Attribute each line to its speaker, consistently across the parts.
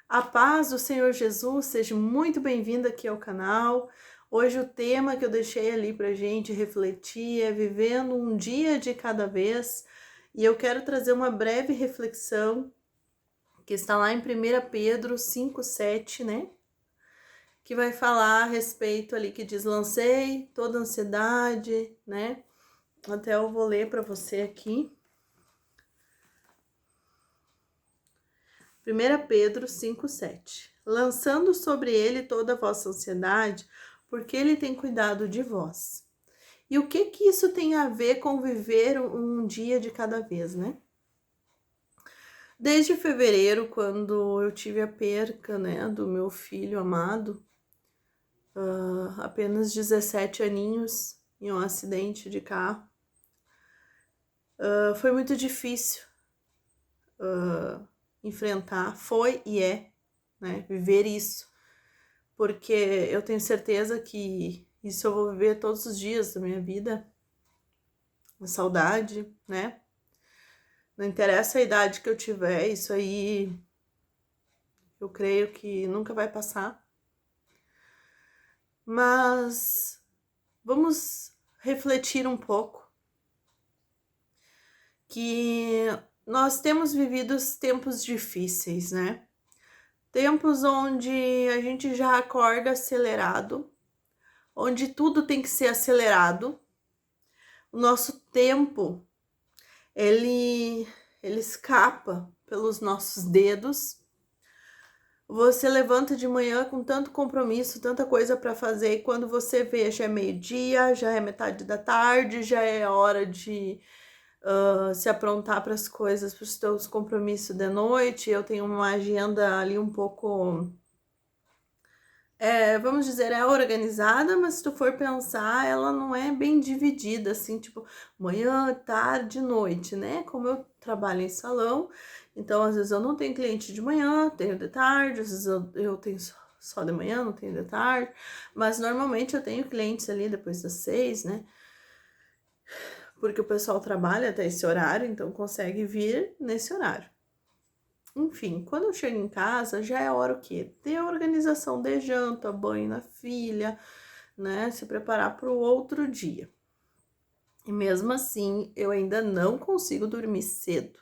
Speaker 1: A paz do Senhor Jesus, seja muito bem-vindo aqui ao canal. Hoje o tema que eu deixei ali pra gente refletir é vivendo um dia de cada vez. E eu quero trazer uma breve reflexão que está lá em 1 Pedro 5:7, né? Que vai falar a respeito ali que diz: lancei toda ansiedade, né? Até eu vou ler para você aqui. 1 Pedro 5:7. Lançando sobre ele toda a vossa ansiedade, porque ele tem cuidado de vós. E o que isso tem a ver com viver um dia de cada vez, né? Desde fevereiro, quando eu tive a perca, né, do meu filho amado, apenas 17 aninhos, em um acidente de carro, foi muito difícil enfrentar, foi e é, né, viver isso. Porque eu tenho certeza que isso eu vou viver todos os dias da minha vida. A saudade, né? Não interessa a idade que eu tiver, isso aí eu creio que nunca vai passar. Mas vamos refletir um pouco que nós temos vivido tempos difíceis, né? Tempos onde a gente já acorda acelerado, onde tudo tem que ser acelerado. O nosso tempo, ele escapa pelos nossos dedos. Você levanta de manhã com tanto compromisso, tanta coisa para fazer, e quando você vê, já é meio-dia, já é metade da tarde, já é hora de se aprontar para as coisas, para os teus compromissos de noite. Eu tenho uma agenda ali um pouco, vamos dizer, é organizada, mas se tu for pensar, ela não é bem dividida, assim, tipo, manhã, tarde, noite, né? Como eu trabalho em salão, então às vezes eu não tenho cliente de manhã, tenho de tarde, às vezes eu tenho só de manhã, não tenho de tarde, mas normalmente eu tenho clientes ali depois das 6, né? Porque o pessoal trabalha até esse horário, então consegue vir nesse horário. Enfim, quando eu chego em casa, já é hora o quê? Ter a organização de janta, banho na filha, né? Se preparar para o outro dia. E mesmo assim, eu ainda não consigo dormir cedo.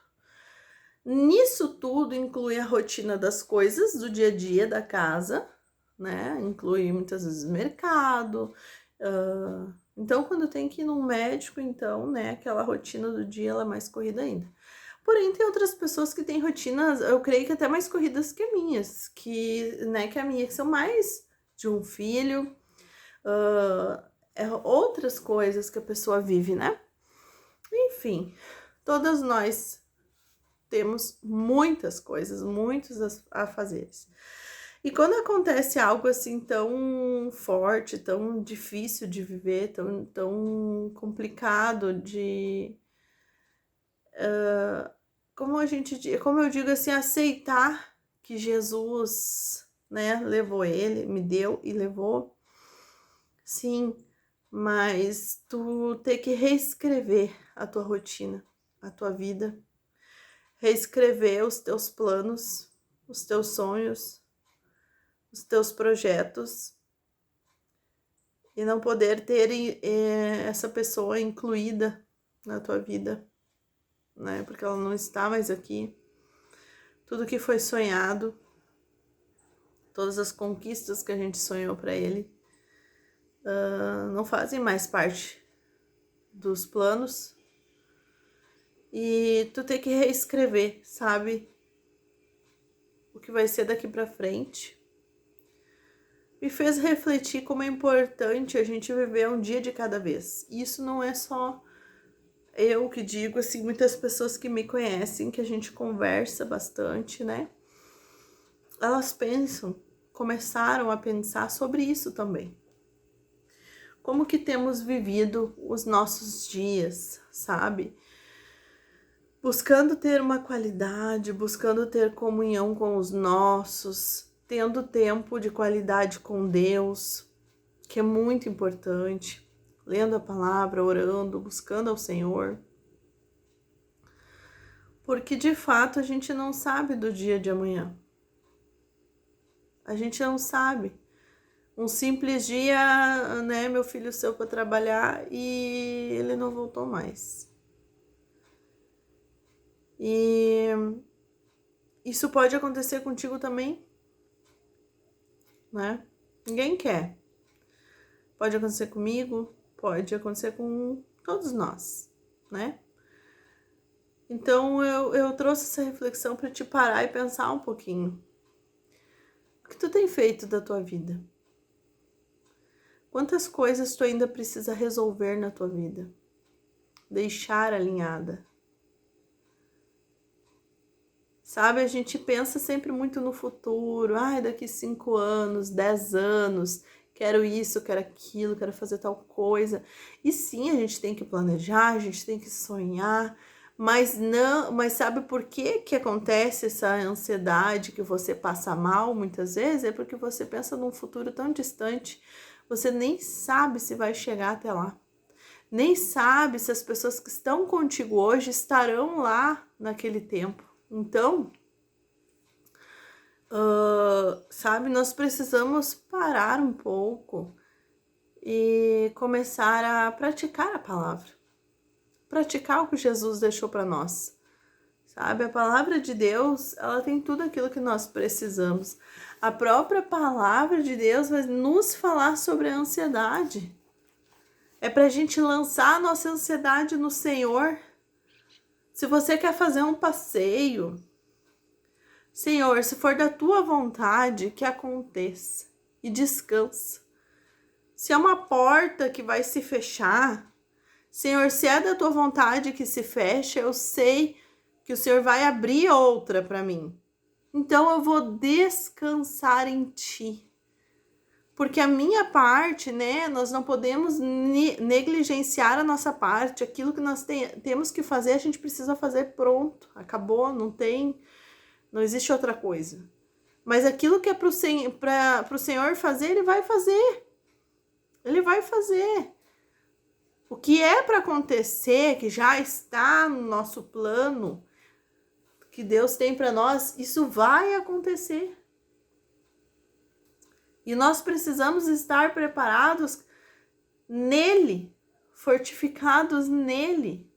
Speaker 1: Nisso tudo inclui a rotina das coisas do dia a dia da casa, né? Inclui muitas vezes mercado. Então, quando tem que ir num médico, então, né? Aquela rotina do dia, ela é mais corrida ainda. Porém, tem outras pessoas que têm rotinas, eu creio que até mais corridas que minhas, que a minha, que são mais de um filho, outras coisas que a pessoa vive, né? Enfim, todas nós temos muitas coisas, muitos a fazer. E quando acontece algo assim tão forte, tão difícil de viver, tão complicado de como eu digo assim, aceitar que Jesus, né, levou ele, me deu e levou, sim, mas tu ter que reescrever a tua rotina, a tua vida, reescrever os teus planos, os teus sonhos, os teus projetos, e não poder ter essa pessoa incluída na tua vida, né, porque ela não está mais aqui. Tudo que foi sonhado, todas as conquistas que a gente sonhou para ele, não fazem mais parte dos planos. E tu tem que reescrever, sabe? O que vai ser daqui para frente. Me fez refletir como é importante a gente viver um dia de cada vez. Isso não é só eu que digo, assim, muitas pessoas que me conhecem, que a gente conversa bastante, né? Elas começaram a pensar sobre isso também. Como que temos vivido os nossos dias, sabe? Buscando ter uma qualidade, buscando ter comunhão com os nossos, tendo tempo de qualidade com Deus, que é muito importante, lendo a palavra, orando, buscando ao Senhor. Porque de fato a gente não sabe do dia de amanhã. A gente não sabe. Um simples dia, né, meu filho saiu para trabalhar e ele não voltou mais. E isso pode acontecer contigo também, né? Ninguém quer. Pode acontecer comigo, pode acontecer com todos nós, né? Então eu trouxe essa reflexão para te parar e pensar um pouquinho. O que tu tem feito da tua vida? Quantas coisas tu ainda precisa resolver na tua vida? Deixar alinhada. Sabe, a gente pensa sempre muito no futuro. Ai, daqui 5 anos, 10 anos, quero isso, quero aquilo, quero fazer tal coisa. E sim, a gente tem que planejar, a gente tem que sonhar, mas não, mas sabe por que acontece essa ansiedade que você passa mal muitas vezes? É porque você pensa num futuro tão distante, você nem sabe se vai chegar até lá. Nem sabe se as pessoas que estão contigo hoje estarão lá naquele tempo. Então, sabe, nós precisamos parar um pouco e começar a praticar a palavra. Praticar o que Jesus deixou para nós. Sabe, a palavra de Deus, ela tem tudo aquilo que nós precisamos. A própria palavra de Deus vai nos falar sobre a ansiedade. É para a gente lançar a nossa ansiedade no Senhor. Se você quer fazer um passeio, Senhor, se for da tua vontade, que aconteça e descansa. Se é uma porta que vai se fechar, Senhor, se é da tua vontade que se feche, eu sei que o Senhor vai abrir outra para mim. Então eu vou descansar em ti. Porque a minha parte, né, nós não podemos negligenciar a nossa parte. Aquilo que nós temos que fazer, a gente precisa fazer pronto. Acabou, não existe outra coisa. Mas aquilo que é para o Senhor fazer, Ele vai fazer. Ele vai fazer. O que é para acontecer, que já está no nosso plano, que Deus tem para nós, isso vai acontecer. E nós precisamos estar preparados nele, fortificados nele,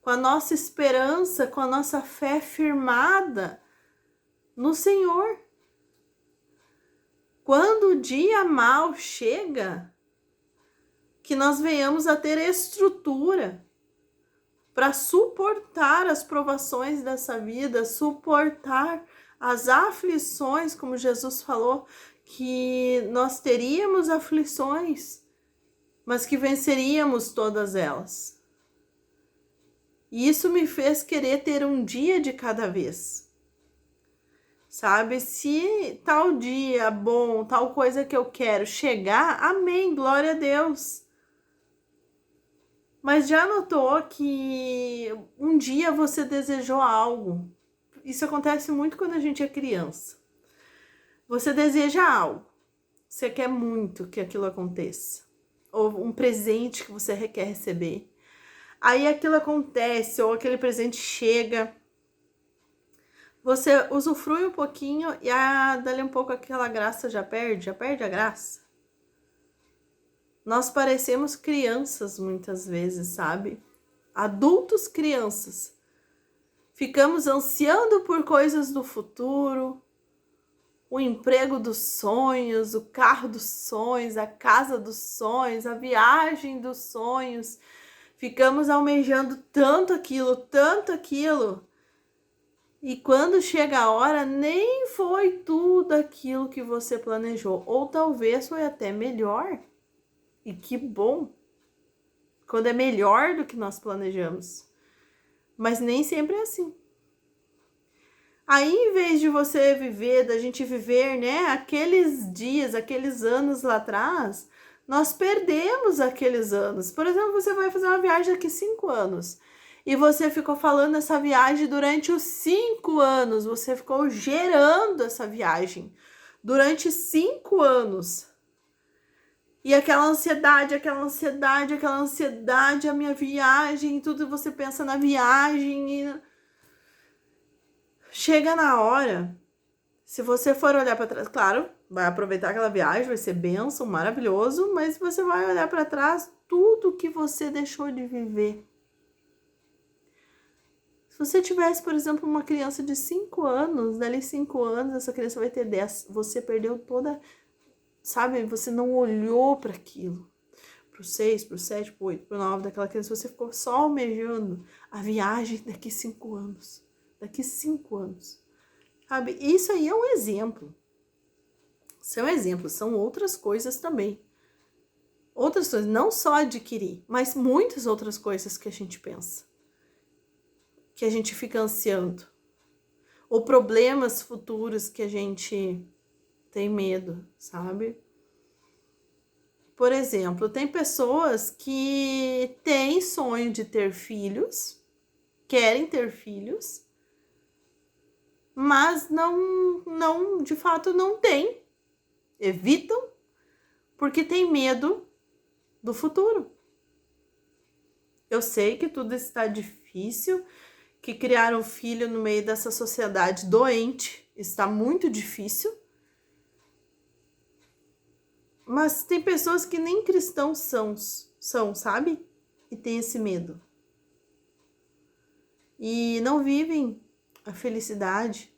Speaker 1: com a nossa esperança, com a nossa fé firmada no Senhor. Quando o dia mal chega, que nós venhamos a ter estrutura para suportar as provações dessa vida, suportar as aflições, como Jesus falou, que nós teríamos aflições, mas que venceríamos todas elas. E isso me fez querer ter um dia de cada vez. Sabe, se tal dia bom, tal coisa que eu quero chegar, amém, glória a Deus. Mas já notou que um dia você desejou algo? Isso acontece muito quando a gente é criança. Você deseja algo, você quer muito que aquilo aconteça. Ou um presente que você quer receber. Aí aquilo acontece, ou aquele presente chega. Você usufrui um pouquinho e dali um pouco aquela graça já perde a graça. Nós parecemos crianças muitas vezes, sabe? Adultos crianças. Ficamos ansiando por coisas do futuro, o emprego dos sonhos, o carro dos sonhos, a casa dos sonhos, a viagem dos sonhos. Ficamos almejando tanto aquilo. E quando chega a hora, nem foi tudo aquilo que você planejou. Ou talvez foi até melhor. E que bom. Quando é melhor do que nós planejamos. Mas nem sempre é assim. Aí, em vez de você viver, da gente viver, né, aqueles dias, aqueles anos lá atrás, nós perdemos aqueles anos. Por exemplo, você vai fazer uma viagem daqui 5 anos. E você ficou falando essa viagem durante os 5 anos. Você ficou gerando essa viagem durante 5 anos. E aquela ansiedade, a minha viagem, tudo você pensa na viagem. E chega na hora, Se você for olhar para trás, claro, vai aproveitar aquela viagem, vai ser bênção, maravilhoso, mas você vai olhar para trás tudo que você deixou de viver. Se você tivesse, por exemplo, uma criança de 5 anos, dali 5 anos, essa criança vai ter 10. Você perdeu toda, sabe? Você não olhou para aquilo. Pro 6, pro 7, pro 8, pro 9 daquela criança. Você ficou só almejando a viagem daqui 5 anos. Daqui 5 anos. Sabe? Isso aí é um exemplo. Isso é um exemplo. São outras coisas também. Outras coisas, não só adquirir, mas muitas outras coisas que a gente pensa. Que a gente fica ansiando. Ou problemas futuros que a gente tem medo, sabe? Por exemplo, tem pessoas que têm sonho de ter filhos, querem ter filhos, mas não, de fato não tem. Evitam porque tem medo do futuro. Eu sei que tudo está difícil, que criar um filho no meio dessa sociedade doente está muito difícil. Mas tem pessoas que nem cristãos são, sabe? E tem esse medo. E não vivem a felicidade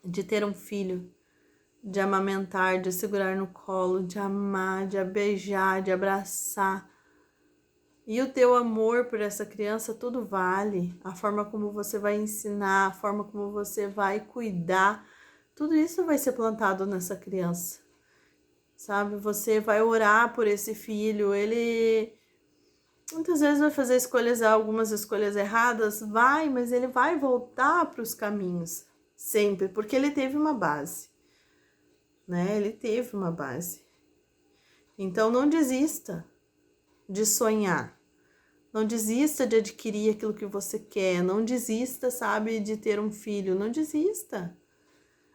Speaker 1: de ter um filho, de amamentar, de segurar no colo, de amar, de beijar, de abraçar. E o teu amor por essa criança tudo vale. A forma como você vai ensinar, a forma como você vai cuidar, tudo isso vai ser plantado nessa criança. Sabe, você vai orar por esse filho, ele muitas vezes vai fazer algumas escolhas erradas, mas ele vai voltar para os caminhos, sempre, porque ele teve uma base, né? Ele teve uma base. Então não desista de sonhar, não desista de adquirir aquilo que você quer, não desista, sabe, de ter um filho, não desista,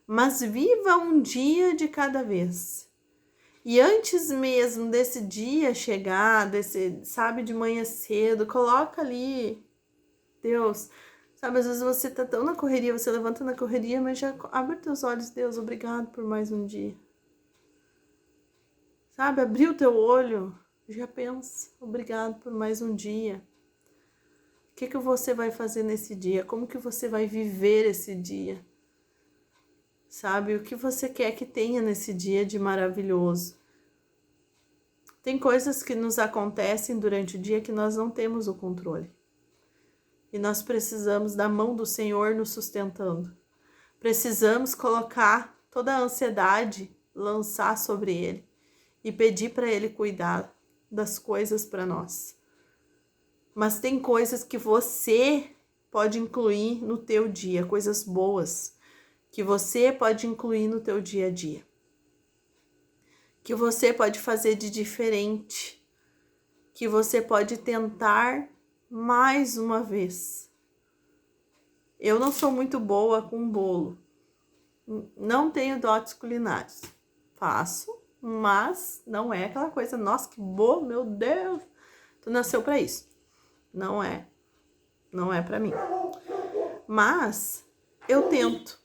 Speaker 1: mas viva um dia de cada vez. E antes mesmo desse dia chegar, sabe, de manhã cedo, coloca ali, Deus, sabe, às vezes você tá tão na correria, você levanta na correria, mas já abre teus olhos, Deus, obrigado por mais um dia. Sabe, abrir o teu olho, já pensa, obrigado por mais um dia. O que você vai fazer nesse dia? Como que você vai viver esse dia? Sabe, o que você quer que tenha nesse dia de maravilhoso? Tem coisas que nos acontecem durante o dia que nós não temos o controle. E nós precisamos da mão do Senhor nos sustentando. Precisamos colocar toda a ansiedade, lançar sobre Ele e pedir para Ele cuidar das coisas para nós. Mas tem coisas que você pode incluir no teu dia, coisas boas que você pode incluir no teu dia a dia. Que você pode fazer de diferente, que você pode tentar mais uma vez. Eu não sou muito boa com bolo, não tenho dotes culinários. Faço, mas não é aquela coisa, nossa, que bolo, meu Deus, tu nasceu para isso. Não é para mim. Mas eu tento.